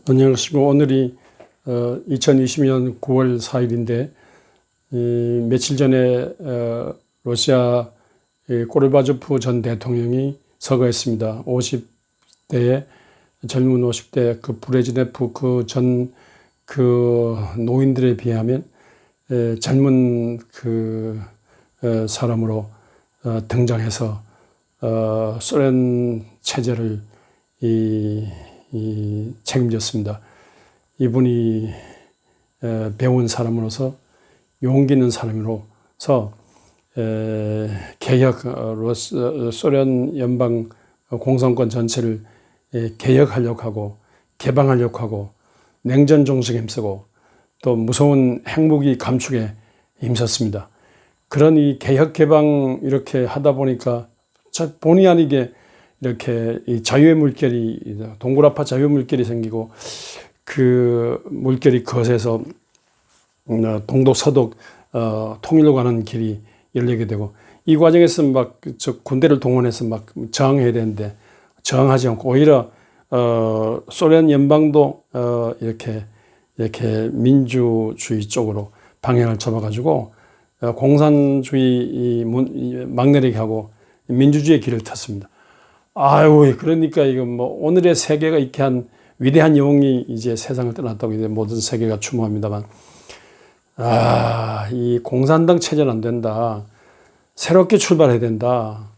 안녕하십니까. 오늘이 2020년 9월 4일인데 며칠 전에 러시아 고르바초프 전 대통령이 서거했습니다. 50대에 젊은 50대 그 브레즈네프 그 노인들에 비하면 젊은 사람으로 등장해서 소련 체제를 책임졌습니다. 이분이 배운 사람으로서 용기 있는 사람으로서 소련 연방 공산권 전체를 개혁하려고 하고 개방하려고 하고 냉전 종식에 힘쓰고 또 무서운 핵무기 감축에 힘썼습니다. 그런 이 개혁 개방 이렇게 하다 보니까 본의 아니게 이렇게 이 자유의 물결이 동굴 아파 자유의 물결이 생기고 그 물결이 거세서 동독 서독 통일로 가는 길이 열리게 되고 이 과정에서 막 군대를 동원해서 막 저항해야 되는데 저항하지 않고 오히려 소련 연방도 이렇게 민주주의 쪽으로 방향을 잡아가지고 공산주의 막내리게 하고 민주주의의 길을 탔습니다. 아유, 그러니까 이거 뭐 오늘의 세계가 이렇게 한 위대한 영웅이 이제 세상을 떠났다고 이제 모든 세계가 추모합니다만, 이 공산당 체제는 안 된다. 새롭게 출발해야 된다.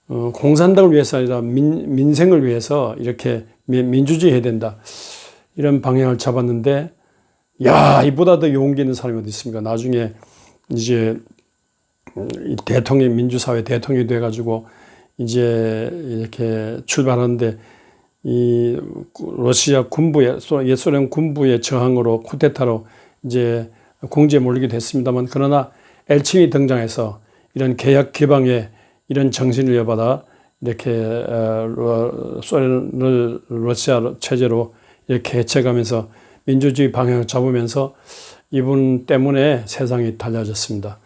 공산당을 위해서 아니라 민생을 위해서 이렇게 민주주의 해야 된다. 이런 방향을 잡았는데, 이보다 더 용기 있는 사람이 어디 있습니까? 나중에 이제 민주사회 대통령이 돼가지고 이제 이렇게 출발하는데 이 러시아 군부의 옛 소련 군부의 저항으로 쿠데타로 이제 궁지에 몰리게 됐습니다만, 그러나 엘친이 등장해서 이런 개혁 개방의 이런 정신을 이어받아 이렇게 소련을 러시아 체제로 이렇게 해체가면서 민주주의 방향을 잡으면서 이분 때문에 세상이 달라졌습니다.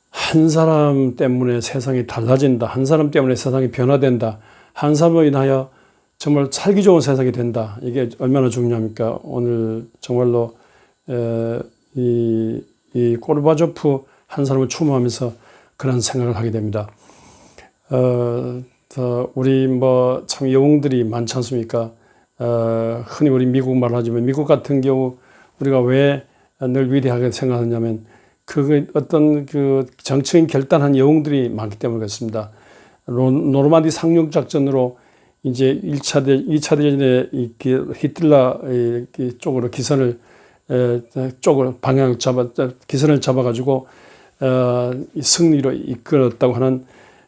한 사람 때문에 세상이 달라진다. 한 사람 때문에 세상이 변화된다. 한 사람으로 인하여 정말 살기 좋은 세상이 된다. 이게 얼마나 중요합니까? 오늘 정말로 이 고르바초프 한 사람을 추모하면서 그런 생각을 하게 됩니다. 우리 뭐 참 영웅들이 많지 않습니까? 흔히 우리 미국 말하지만 미국 같은 경우 우리가 왜 늘 위대하게 생각하냐면 어떤 정치인 결단한 영웅들이 많기 때문에 그렇습니다. 노르만디 상륙 작전으로 이제 2차 대전에 히틀러 쪽으로 방향을 기선을 잡아가지고 승리로 이끌었다고 하는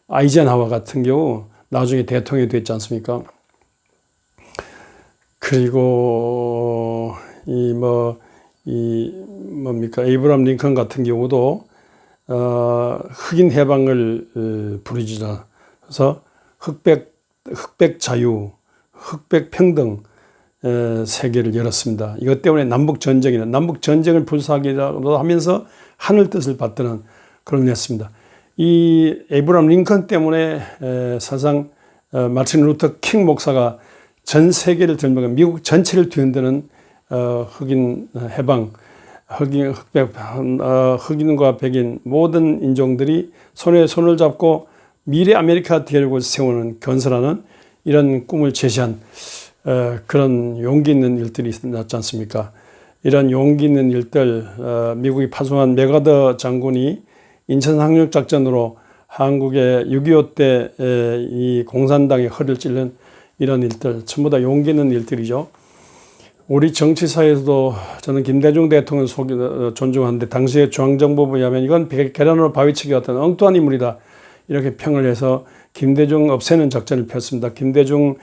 아이젠하워 같은 경우 나중에 대통령이 됐지 않습니까? 그리고 에이브람 링컨 같은 경우도 흑인 해방을 부르짖어서 흑백 자유, 흑백 평등 세계를 열었습니다. 이것 때문에 남북 전쟁을 불사하기라도 하면서 하늘 뜻을 받드는 그런 했습니다. 이 에이브람 링컨 때문에 사상 마틴 루터 킹 목사가 전 세계를 들면서 미국 전체를 뒤흔드는 흑인 해방, 흑인과 백인 모든 인종들이 손에 손을 잡고 미래 아메리카 대륙을 세우는 건설하는 이런 꿈을 제시한 그런 용기 있는 일들이 있지 않습니까? 이런 용기 있는 일들, 미국이 파송한 메가더 장군이 인천 상륙 작전으로 한국의 6.25 때 이 공산당의 허를 찔른 이런 일들, 전부 다 용기 있는 일들이죠. 우리 정치사에서도 저는 김대중 대통령 존중하는데 당시에 중앙정보부에 하면 이건 계란으로 바위치기 같은 엉뚱한 인물이다. 이렇게 평을 해서 김대중 없애는 작전을 폈습니다. 김대중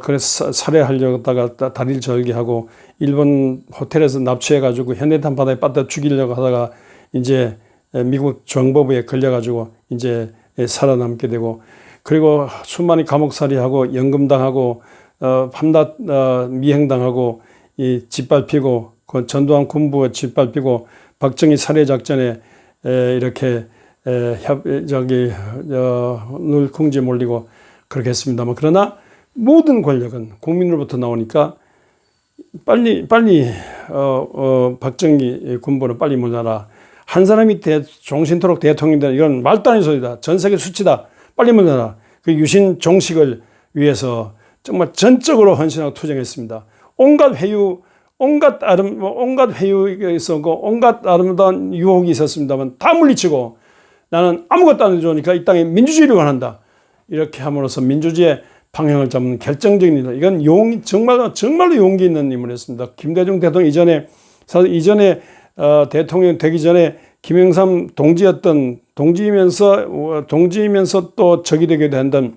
그래서 살해하려고 하다가 다리를 절개하고 일본 호텔에서 납치해가지고 현해탄 바다에 빠져 죽이려고 하다가 이제 미국 중앙정보부에 걸려가지고 이제 살아남게 되고, 그리고 수많이 감옥살이하고 연금당하고 밤낮 미행당하고 짓밟히고 전두환 군부에 짓밟히고 박정희 살해 작전에 이렇게 늘 궁지에 몰리고 그렇게 했습니다만, 그러나 모든 권력은 국민으로부터 나오니까 빨리 박정희 군부는 빨리 물러나라. 한 사람이 종신토록 대통령이 되는 이건 말도 안 되는 소리다. 전 세계 수치다. 빨리 물러나라. 그 유신 종식을 위해서 정말 전적으로 헌신하고 투쟁했습니다. 온갖 회유, 온갖 회유가 있었고, 온갖 아름다운 유혹이 있었습니다만 다 물리치고 나는 아무것도 안 해주니까 이 땅에 민주주의를 원한다. 이렇게 함으로써 민주주의의 방향을 잡는 결정적인 일. 이건 정말로 용기 있는 인물이었습니다. 김대중 대통령 이전에 대통령 되기 전에 김영삼 동지이면서 또 적이 되기도 했던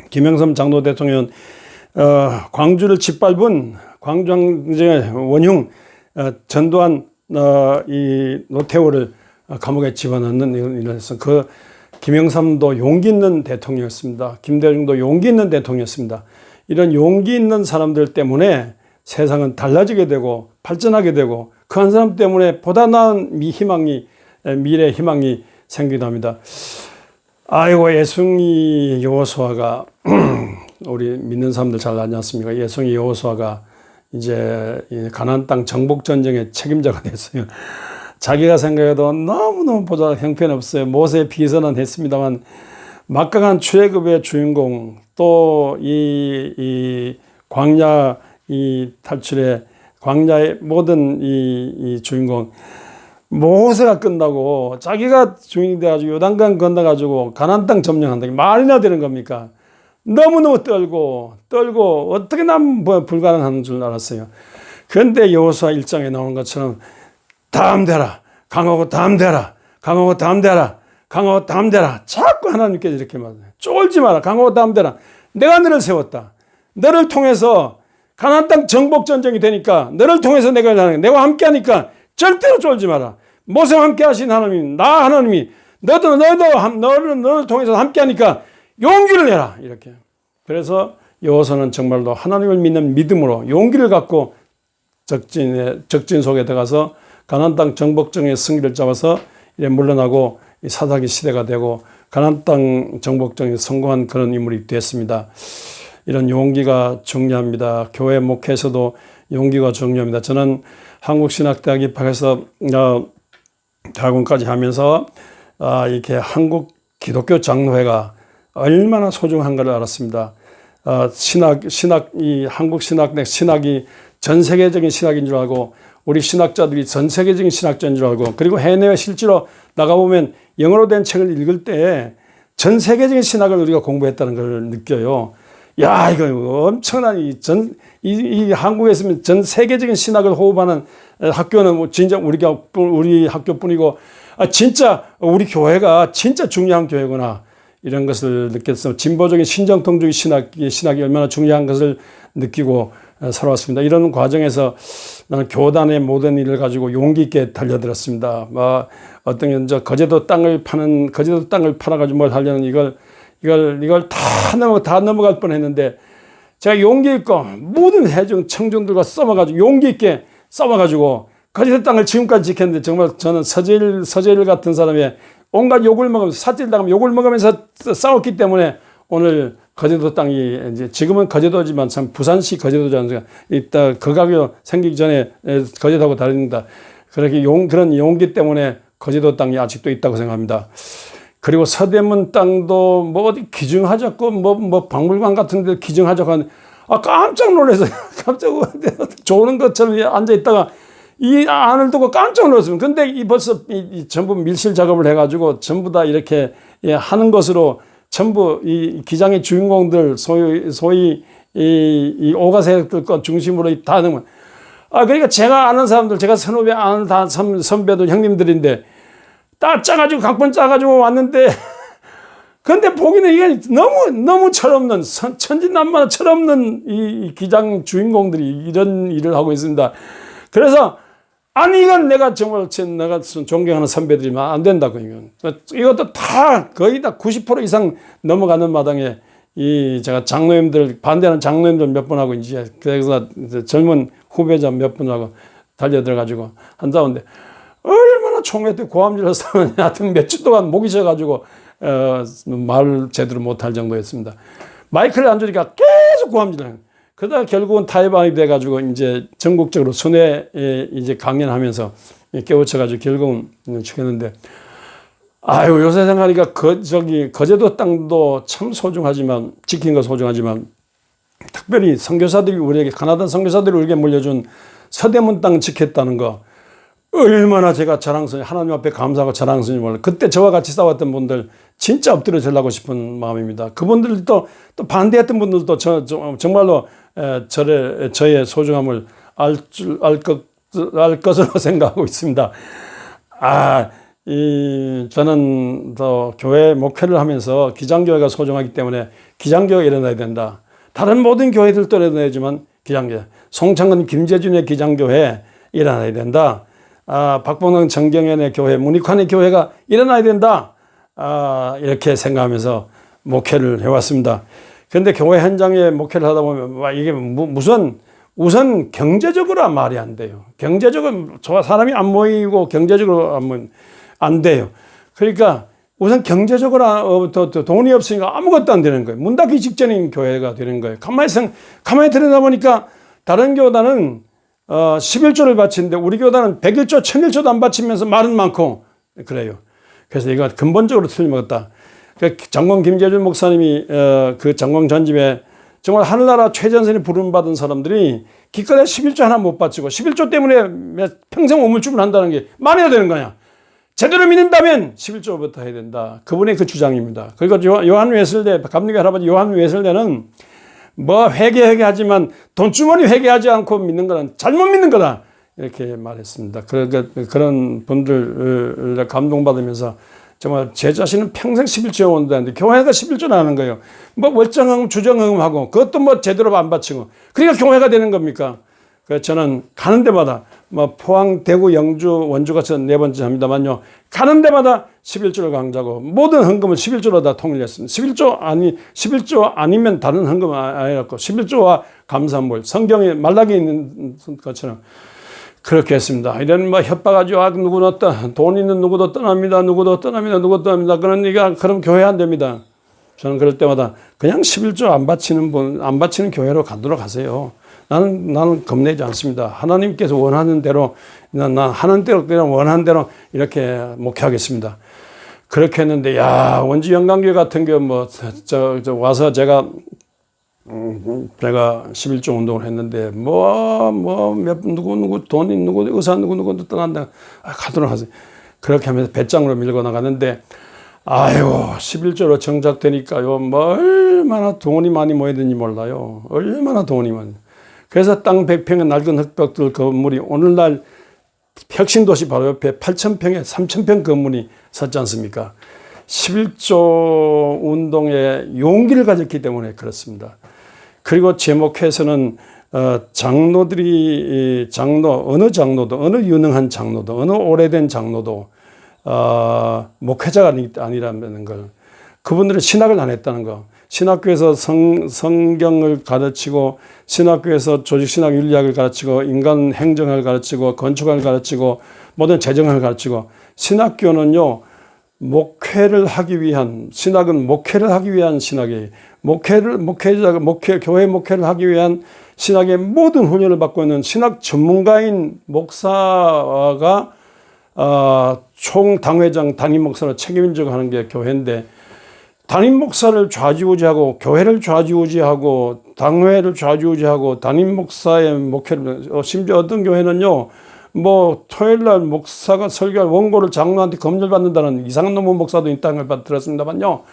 김영삼 장로 대통령은 광주를 짓밟은 광주항쟁의 원흉 전두환 이 노태우를 감옥에 집어넣는 일을 해서 그 김영삼도 용기 있는 대통령이었습니다. 김대중도 용기 있는 대통령이었습니다. 이런 용기 있는 사람들 때문에 세상은 달라지게 되고 발전하게 되고 그 한 사람 때문에 보다 나은 미래 희망이 생기기도 합니다. 아이고, 예송이 여호수아가 우리 믿는 사람들 잘 알지 않습니까? 예송이 여호수아가 이제 가나안 땅 정복 전쟁의 책임자가 됐어요. 자기가 생각해도 너무너무 보다 형편없어요. 모세에 비선은 했습니다만 막강한 출애굽의 주인공, 또 이 광야 이 탈출의 광야의 모든 이 주인공 모세가 끝나고 자기가 주인이 돼가지고 요단강 건너가지고 가나안 땅 점령한다. 말이나 되는 겁니까? 너무너무 떨고 어떻게 난 불가능한 줄 알았어요. 그런데 여호수아 1장에 나오는 것처럼 담대라, 강하고 담대라, 강하고 담대라, 강하고 담대라. 자꾸 하나님께서 이렇게 말해요. 쫄지 마라, 강하고 담대라. 내가 너를 세웠다. 너를 통해서 가나안 땅 정복 전쟁이 되니까 너를 통해서 내가 함께하니까 절대로 쫄지 마라. 모세와 함께하신 하나님, 나 하나님이 너도 너를 통해서 함께하니까 용기를 내라. 이렇게. 그래서 여호수아는 정말로 하나님을 믿는 믿음으로 용기를 갖고 적진 속에 들어가서 가나안 땅 정복전의 승리를 잡아서 이제 물러나고 사사기 시대가 되고 가나안 땅 정복전에 성공한 그런 인물이 되었습니다. 이런 용기가 중요합니다. 교회 목회에서도 용기가 중요합니다. 저는 한국신학대학 입학해서 대학원까지 하면서 이렇게 한국 기독교 장로회가 얼마나 소중한가를 알았습니다. 한국 신학이 전 세계적인 신학인 줄 알고 우리 신학자들이 전 세계적인 신학자인 줄 알고 그리고 해외 실제로 나가보면 영어로 된 책을 읽을 때 전 세계적인 신학을 우리가 공부했다는 걸 느껴요. 야, 이거 엄청난 이 한국에 있으면 전 세계적인 신학을 호흡하는 학교는 뭐 진짜 우리 학교뿐이고 진짜 우리 교회가 진짜 중요한 교회구나. 이런 것을 느꼈습니다. 진보적인 신정통주의 신학이 얼마나 중요한 것을 느끼고 살아왔습니다. 이런 과정에서 나는 교단의 모든 일을 가지고 용기 있게 달려들었습니다. 어떤 거제도 땅을 팔아가지고 뭘 하려는 이걸 다 넘어갈 뻔했는데 제가 용기 있고 모든 청중들과 싸워가지고 용기 있게 싸워가지고 거제도 땅을 지금까지 지켰는데 정말 저는 서재일 같은 사람의 온갖 욕을 먹으면서 삿질당하면 욕을 먹으면서 싸웠기 때문에 오늘 거제도 땅이 이제 지금은 거제도지만 참 부산시 거제도지 않습니까? 이따 거가교 생기기 전에 거제도하고 다릅니다. 그런 용기 때문에 거제도 땅이 아직도 있다고 생각합니다. 그리고 서대문 땅도 뭐 어디 기증하자고 뭐 박물관 같은 데 기증하자고 하는 깜짝 놀라서 깜짝 조는 것처럼 앉아 있다가 이 안을 두고 깜짝 놀랐습니다. 근데 벌써 전부 밀실 작업을 해가지고 전부 다 이렇게 하는 것으로 전부 이 기장의 주인공들 소위 이 오가 세력들 것 중심으로 다 하는 거. 그러니까 제가 아는 사람들, 제가 선후배 아는 다 선배들 형님들인데 다 짜가지고 각본 짜가지고 왔는데 근데 보기는 이게 너무 철없는 천진난만한 철없는 이 기장 주인공들이 이런 일을 하고 있습니다. 그래서 이건 내가 정말 내가 존경하는 선배들이면 안 된다고. 이것도 다 거의 다 90% 이상 넘어가는 마당에 제가 반대하는 장로님들 몇 분하고 이제 그래서 젊은 후배자 몇 분하고 달려들어가지고 한다는데 얼마나 총회 때 고함질을 싸우느냐. 하여튼 몇 주 동안 목이 져가지고 말을 제대로 못할 정도였습니다. 마이크를 안 주니까 계속 고함질을 해요. 그러다 결국은 타협안이 돼가지고 이제 전국적으로 순회에 이제 강연하면서 깨우쳐가지고 결국은 죽였는데, 아유, 요새 생각하니까 거제도 땅도 참 소중하지만, 지킨 거 소중하지만, 특별히 선교사들이 우리에게, 가나다 선교사들이 우리에게 물려준 서대문 땅 지켰다는 거, 얼마나 제가 하나님 앞에 감사하고 자랑스러운지 몰라요. 그때 저와 같이 싸웠던 분들 진짜 엎드려 절하고 싶은 마음입니다. 그분들도 또 반대했던 분들도 정말로 저의 소중함을 알 것으로 생각하고 있습니다. 저는 또 교회 목회를 하면서 기장교회가 소중하기 때문에 기장교회가 일어나야 된다. 다른 모든 교회들도 일어나야지만 기장교회, 송창근 김재준의 기장교회 일어나야 된다. 박봉동 정경현의 교회, 문익환의 교회가 일어나야 된다. 이렇게 생각하면서 목회를 해왔습니다. 그런데 교회 현장에 목회를 하다 보면 이게 우선 경제적으로 말이 안 돼요. 경제적으로 사람이 안 모이고 경제적으로 안 돼요. 그러니까 우선 경제적으로 돈이 없으니까 아무것도 안 되는 거예요. 문 닫기 직전인 교회가 되는 거예요. 가만히 들여다보니까 다른 교단은 11조를 바치는데 우리 교단은 101조, 1001조도 안 바치면서 말은 많고 그래요. 그래서 이거 근본적으로 틀림없다. 장공 김재준 목사님이 그 장공 전집에 정말 하늘나라 최전선에 부름받은 사람들이 기껏해 11조 하나 못 바치고 11조 때문에 평생 우물쭈물 한다는 게 말이 안 되는 거냐. 제대로 믿는다면 11조부터 해야 된다. 그분의 그 주장입니다. 그리고 요한 웨슬레, 감리교 할아버지 요한 웨슬레는 회개하지만 돈주머니 회개하지 않고 믿는 거는 잘못 믿는 거다. 이렇게 말했습니다. 그런 분들을 감동받으면서 정말 제 자신은 평생 11조에 온다는데 교회가 11조를 하는 거예요. 월정응, 주정응하고 그것도 제대로 안 바치고. 그러니까 교회가 되는 겁니까? 그래서 저는 가는 데마다 포항, 대구, 영주, 원주가 전 4번째 합니다만요. 가는 데마다 11조를 강조하고 모든 헌금을 11조로 다 통일했습니다. 11조 아니면 다른 헌금 아니었고 11조와 감사물, 성경에 말라기 있는 것처럼 그렇게 했습니다. 이런 협박하죠. 누구나 돈 있는 누구도 떠납니다. 누구도 떠납니다. 그럼 교회 안 됩니다. 저는 그럴 때마다 그냥 11조 안 바치는 교회로 가도록 하세요. 나는 겁내지 않습니다. 하나님께서 원하는 대로, 하는 대로, 원하는 대로 이렇게 목회하겠습니다. 그렇게 했는데, 원주 영광교회 같은 경우 와서 제가 11조 운동을 했는데, 누구 돈이, 누구 의사, 누구 떠난다. 가도록 하세요. 그렇게 하면서 배짱으로 밀고 나가는데, 11조로 정착되니까요, 얼마나 돈이 많이 모이는지 몰라요. 얼마나 돈이 많이. 그래서 땅 100평의 낡은 흙벽들 건물이 오늘날 혁신도시 바로 옆에 8,000평에 3,000평 건물이 섰지 않습니까? 11조 운동의 용기를 가졌기 때문에 그렇습니다. 그리고 제목에서는 어느 장로도, 어느 유능한 장로도, 어느 오래된 장로도 목회자가 아니라는 걸, 그분들은 신학을 안 했다는 거. 신학교에서 성경을 가르치고, 신학교에서 조직신학 윤리학을 가르치고, 인간 행정을 가르치고, 건축학을 가르치고, 모든 재정을 가르치고, 신학교는요, 목회를 하기 위한, 신학은 목회를 하기 위한 신학이에요. 교회 목회를 하기 위한 신학의 모든 훈련을 받고 있는 신학 전문가인 목사가 총당회장, 담임 목사로 책임지고 하는 게 교회인데, 담임 목사를 좌지우지하고 교회를 좌지우지하고 당회를 좌지우지하고 담임 목사의 목회를, 심지어 어떤 교회는요, 토요일날 목사가 설교할 원고를 장로한테 검열받는다는 이상한 놈의 목사도 있다는 걸 들었습니다만요,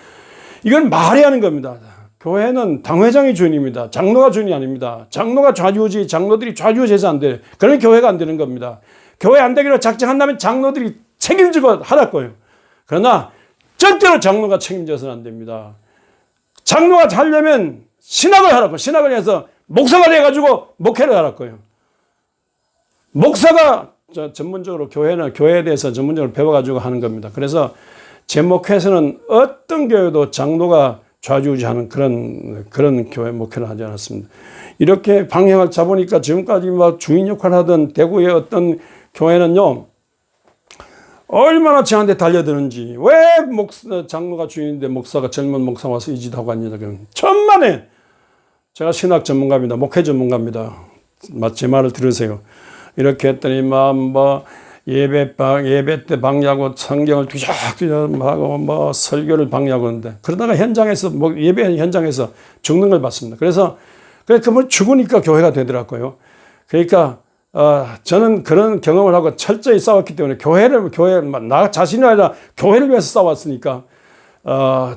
이건 말이 하는 겁니다. 교회는 당회장이 주인입니다. 장로가 주인이 아닙니다. 장로가 장로들이 좌지우지해서 안 돼요. 그런 교회가 안 되는 겁니다. 교회 안 되기로 작정한다면 장로들이 책임지고 하랄 거예요. 그러나 절대로 장로가 책임져서는 안 됩니다. 장로가 하려면 신학을 하라고, 신학을 해서 목사가 돼가지고 목회를 하랄 거예요. 목사가 전문적으로 교회에 대해서 전문적으로 배워가지고 하는 겁니다. 그래서 제 목회에서는 어떤 교회도 장로가 좌지우지하는 그런 교회 목회를 하지 않았습니다. 이렇게 방향을 잡으니까 지금까지 주인 역할을 하던 대구의 어떤 교회는요, 얼마나 저한테 달려드는지, 왜 장로가 주인인데 젊은 목사 와서 이 짓 하고 앉냐, 천만에 제가 신학 전문가입니다. 목회 전문가입니다. 제 말을 들으세요. 이렇게 했더니 예배 때 방해하고 성경을 뒤적뒤적 하고 설교를 방해하고 하는데, 그러다가 현장에서 예배 현장에서 죽는 걸 봤습니다. 그래서 죽으니까 교회가 되더라고요. 그러니까 저는 그런 경험을 하고 철저히 싸웠기 때문에 나 자신이 아니라 교회를 위해서 싸웠으니까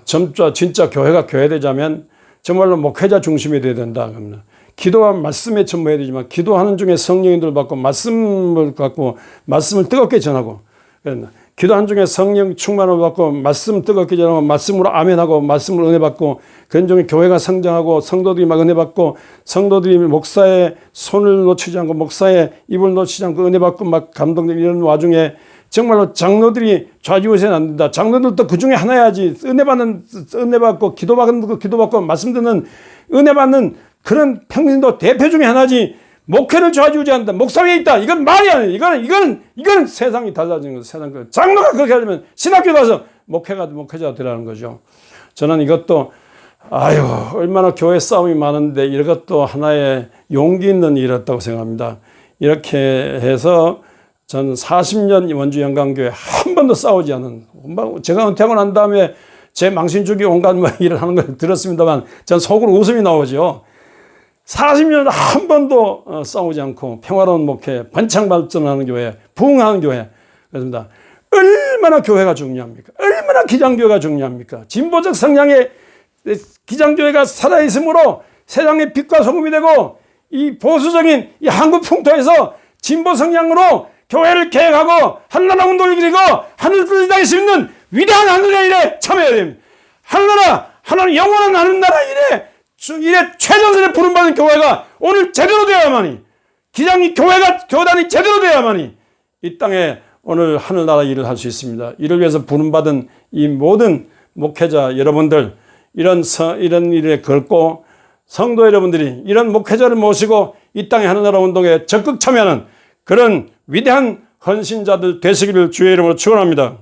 진짜 교회가 교회되자면 정말로 목회자 중심이 되어야 된다. 그러면 기도와 말씀에 전무해야 되지만, 기도하는 중에 성령인들 받고 말씀을 갖고 말씀을 뜨겁게 전하고, 기도하는 중에 성령 충만을 받고 말씀 뜨겁게 전하고 말씀으로 아멘하고 말씀으로 은혜 받고, 그런 중에 교회가 성장하고 성도들이 막 은혜 받고, 성도들이 목사의 손을 놓치지 않고 목사의 입을 놓치지 않고 은혜 받고 막 감동되는 이런 와중에 정말로 장로들이 좌지우지는 안 된다. 장로들도 그 중에 하나야지. 은혜 받고 기도 받고 말씀 듣는 은혜 받는 그런 평신도 대표 중에 하나지. 목회를 좌지우지한다. 목사 위에 있다. 이건 말이 아니에요. 이거는 세상이 달라지는 거죠. 장로가 그렇게 하려면 신학교 가서 목회자가 되라는 거죠. 저는 이것도 얼마나 교회 싸움이 많은데 이것도 하나의 용기 있는 일이었다고 생각합니다. 이렇게 해서 저는 40년 원주 영광교회 한 번도 싸우지 않은, 제가 은퇴하고 난 다음에 제 망신주기 온갖 일을 하는 걸 들었습니다만 전 속으로 웃음이 나오죠. 40년 한 번도 싸우지 않고 평화로운 목회, 번창 발전하는 교회, 부흥하는 교회. 그렇습니다. 얼마나 교회가 중요합니까? 얼마나 기장교회가 중요합니까? 진보적 성향의 기장교회가 살아있으므로 세상의 빛과 소금이 되고, 이 보수적인 이 한국 풍토에서 진보 성향으로 교회를 개혁하고 한나라 운동을 일으키고 하늘 뚫리다 수 있는 위대한 하늘의 일에 참여해야 됩니다. 하나님 영원한 하늘나라 일에 최전선에 부름받은 교회가 오늘 제대로 되어야만이, 교단이 제대로 되어야만이 이 땅에 오늘 하늘나라 일을 할 수 있습니다. 이를 위해서 부름받은 이 모든 목회자 여러분들, 이런 일에 걸고 성도 여러분들이 이런 목회자를 모시고 이 땅의 하늘나라 운동에 적극 참여하는 그런 위대한 헌신자들 되시기를 주의 이름으로 축원합니다.